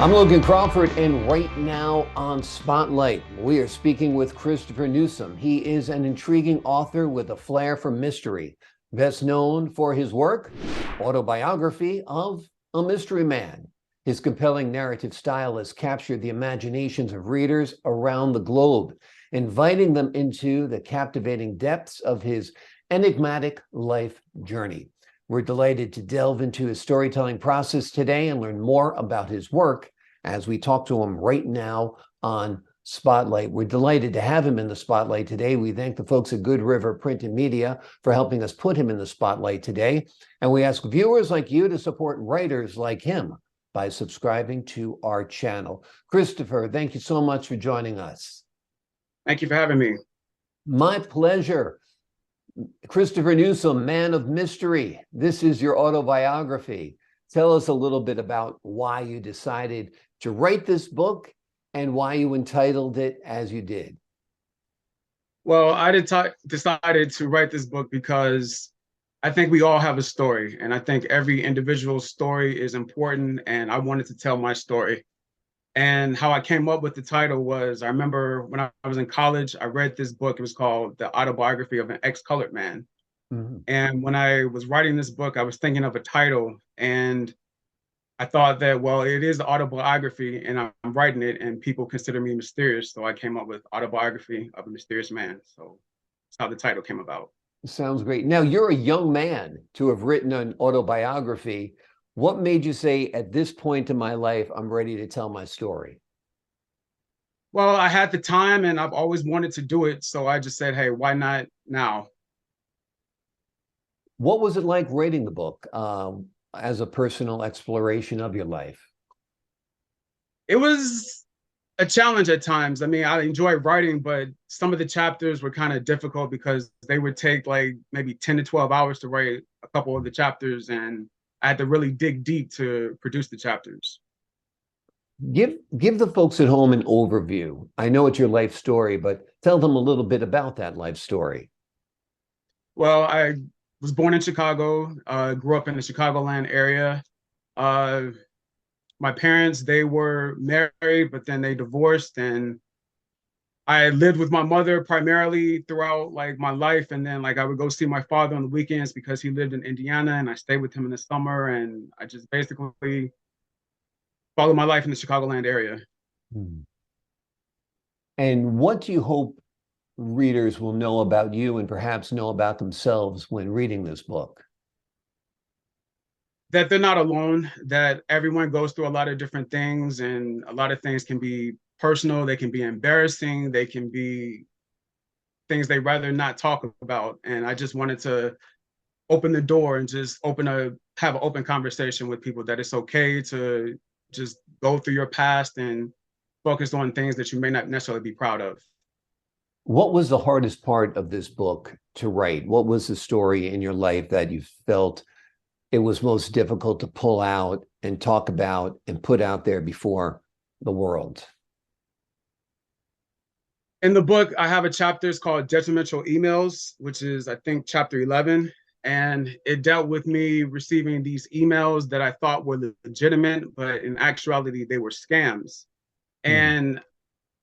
I'm Logan Crawford, and right now on Spotlight, we are speaking with Christopher Newsome. He is an intriguing author with a flair for mystery, best known for his work, Autobiography of a Mystery Man. His compelling narrative style has captured the imaginations of readers around the globe, inviting them into the captivating depths of his enigmatic life journey. We're delighted to delve into his storytelling process today and learn more about his work as we talk to him right now on Spotlight. We're delighted to have him in the spotlight today. We thank the folks at Good River Print and Media for helping us put him in the spotlight today. And we ask viewers like you to support writers like him by subscribing to our channel. Christopher, thank you so much for joining us. Thank you for having me. My pleasure. Christopher Newsome, man of mystery. This is your autobiography. Tell us a little bit about why you decided to write this book and why you entitled it as you did. Well, I decided to write this book because I think we all have a story, and I think every individual's story is important, and I wanted to tell my story. And how I came up with the title was, I remember when I was in college, I read this book. It was called The Autobiography of an Ex-Colored Man. Mhm. And when I was writing this book, I was thinking of a title, and I thought that, well, it is the autobiography, and I'm writing it, and people consider me mysterious. So I came up with Autobiography of a Mysterious Man. So that's how the title came about. Sounds great. Now, you're a young man to have written an autobiography. What made you say, at this point in my life, I'm ready to tell my story? Well, I had the time, and I've always wanted to do it. So I just said, hey, why not now? What was it like writing the book as a personal exploration of your life? It was a challenge at times. I mean, I enjoy writing, but some of the chapters were kind of difficult because they would take like maybe 10 to 12 hours to write a couple of the chapters, and I had to really dig deep to produce the chapters. Give the folks at home an overview. I know it's your life story, but tell them a little bit about that life story. Well, I was born in Chicago, grew up in the Chicagoland area. Uh, my parents, they were married, but then they divorced, and I lived with my mother primarily throughout like my life. And then like I would go see my father on the weekends because he lived in Indiana, and I stayed with him in the summer. And I just basically followed my life in the Chicagoland area. Hmm. And what do you hope readers will know about you and perhaps know about themselves when reading this book? That they're not alone, that everyone goes through a lot of different things, and a lot of things can be personal, they can be embarrassing, they can be things they rather not talk about. And I just wanted to open the door and just have an open conversation with people that it's okay to just go through your past and focus on things that you may not necessarily be proud of. What was the hardest part of this book to write? What was the story in your life that you felt it was most difficult to pull out and talk about and put out there before the world? In the book, I have a chapter, it's called Detrimental Emails, which is, I think, chapter 11. And it dealt with me receiving these emails that I thought were legitimate, but in actuality, they were scams. Hmm. And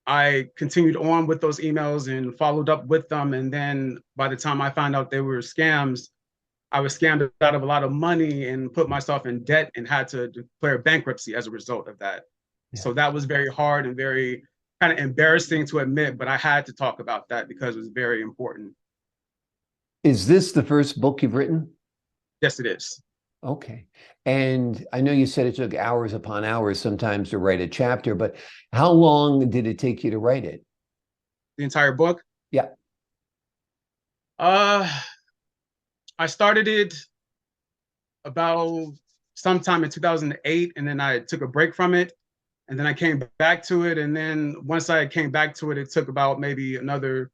I continued on with those emails and followed up with them. And then by the time I found out they were scams, I was scammed out of a lot of money and put myself in debt and had to declare bankruptcy as a result of that. Yeah. So that was very hard and very kind of embarrassing to admit, but I had to talk about that because it was very important. Is this the first book you've written? Yes, it is. Okay. And I know you said it took hours upon hours sometimes to write a chapter, but how long did it take you to write it? The entire book. Yeah. Uh, I started it about sometime in 2008, and then I took a break from it, and then I came back to it, and then once I came back to it, it took about maybe another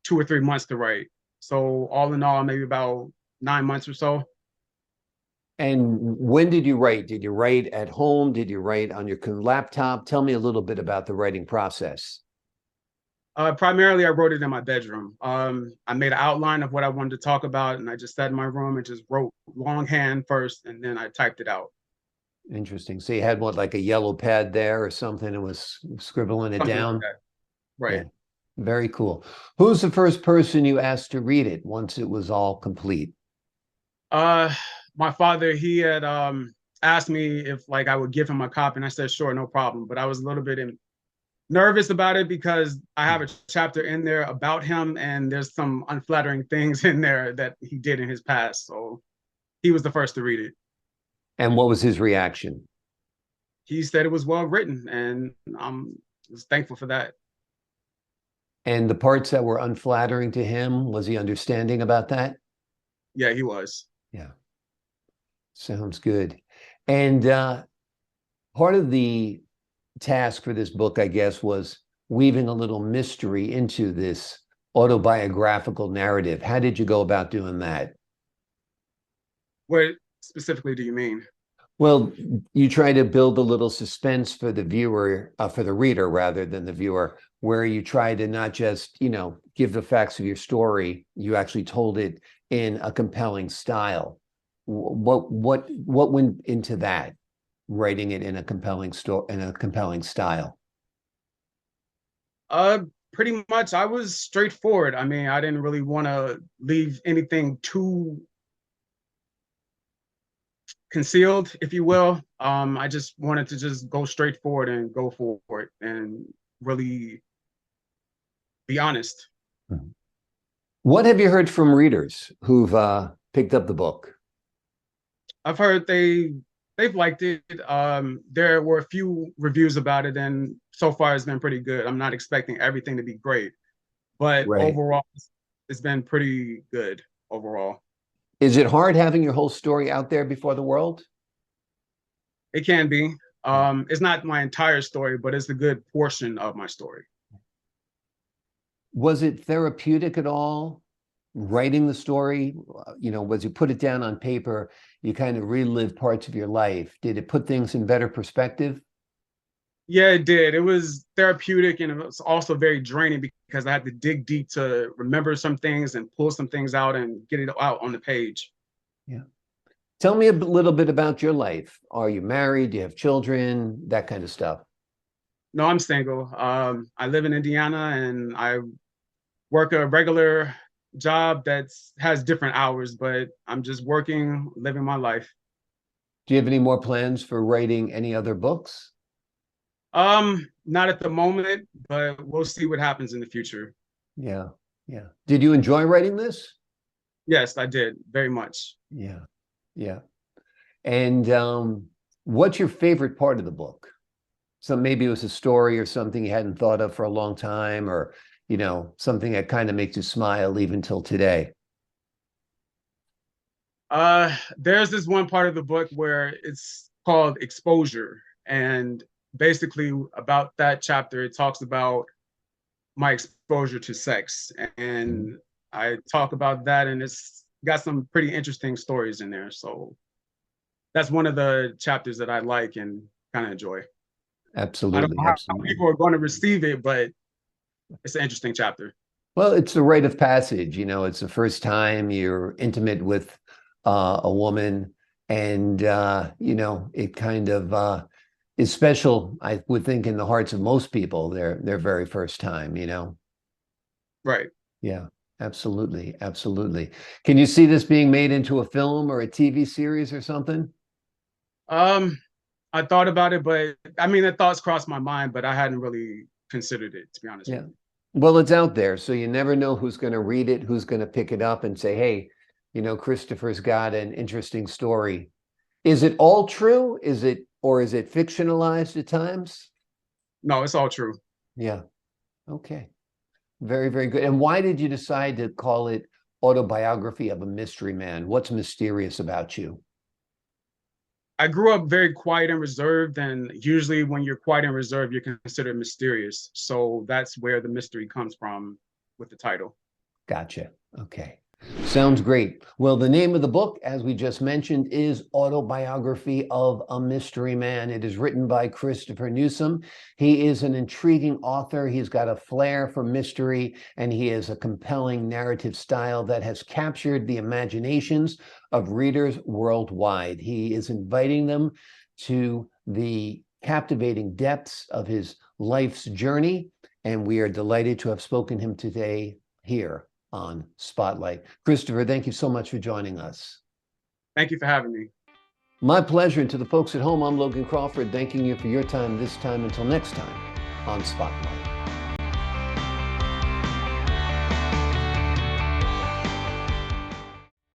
2 or 3 months to write. So all in all, maybe about 9 months or so. And when did you write? Did you write at home? Did you write on your laptop? Tell me a little bit about the writing process. Primarily, I wrote it in my bedroom. I made an outline of what I wanted to talk about, and I just sat in my room and just wrote longhand first, and then I typed it out. Interesting. So you had what, like a yellow pad there or something, and was scribbling it Something like down? that. Right. Yeah. Very cool. Who's the first person you asked to read it once it was all complete? Uh, my father, he had asked me if like I would give him a copy, and I said sure, no problem. But I was a little bit nervous about it because I have a chapter in there about him, and there's some unflattering things in there that he did in his past. So he was the first to read it. And what was his reaction? He said it was well written, and I'm was thankful for that. And the parts that were unflattering to him, was he understanding about that? Yeah, he was. Yeah, sounds good. And part of the task for this book, I guess, was weaving a little mystery into this autobiographical narrative. How did you go about doing that? What specifically do you mean? Well, you try to build a little suspense for the viewer, for the reader rather than the viewer, where you try to not just, give the facts of your story, you actually told it in a compelling style. What went into that, writing it in a compelling story, in a compelling style? Uh, Pretty much I was straightforward. I mean, I didn't really want to leave anything too concealed, if you will. I just wanted to just go straight forward and go for it and really be honest. Mhm. What have you heard from readers who've picked up the book? I've heard they've liked it. There were a few reviews about it, and so far it's been pretty good. I'm not expecting everything to be great, but Right. overall, it's been pretty good overall. Is it hard having your whole story out there before the world? It can be. Yeah. It's not my entire story, but it's a good portion of my story. Was it therapeutic at all writing the story? Was you put it down on paper, you kind of relive parts of your life. Did it put things in better perspective? Yeah, it did. It was therapeutic and it was also very draining because I had to dig deep to remember some things and pull some things out and get it out on the page. Yeah. Tell me a little bit about your life. Are you married? Do you have children? That kind of stuff. No, I'm single. I live in Indiana and I work a regular job that has different hours, but I'm just working, living my life. Do you have any more plans for writing any other books? Not at the moment, but we'll see what happens in the future. Yeah. Yeah. Did you enjoy writing this? Yes, I did very much. Yeah. Yeah. And what's your favorite part of the book? So maybe it was a story or something you hadn't thought of for a long time, or something that kind of makes you smile even till today. There's this one part of the book where it's called exposure, and basically about that chapter, it talks about my exposure to sex, Mhm. and I talk about that, and it's got some pretty interesting stories in there. So that's one of the chapters that I like and kind of enjoy. I don't Absolutely, know how absolutely. people are going to receive it, but it's an interesting chapter. Well, it's the rite of passage. It's the first time you're intimate with a woman, and it kind of is special. I would think in the hearts of most people, their very first time. Right. Yeah, absolutely, absolutely. Can you see this being made into a film or a TV series or something? Um, I thought about it, but I mean, the thoughts crossed my mind, but I hadn't really considered it, to be honest with Yeah. you. Well, it's out there, so you never know who's going to read it, who's going to pick it up and say, "Hey, Christopher's got an interesting story." Is it all true? Is it fictionalized at times? No, it's all true. Yeah. Okay. Very, very good. And why did you decide to call it Autobiography of a Mystery Man? What's mysterious about you? I grew up very quiet and reserved, and usually when you're quiet and reserved, you're considered mysterious. So that's where the mystery comes from with the title. Gotcha. Okay. Sounds great. Well, the name of the book, as we just mentioned, is Autobiography of a Mystery Man. It is written by Christopher Newsome. He is an intriguing author. He's got a flair for mystery, and he has a compelling narrative style that has captured the imaginations of readers worldwide. He is inviting them to the captivating depths of his life's journey. And we are delighted to have spoken him today here on Spotlight. Christopher, thank you so much for joining us. Thank you for having me. My pleasure. And to the folks at home, I'm Logan Crawford, thanking you for your time this time. Until next time on Spotlight.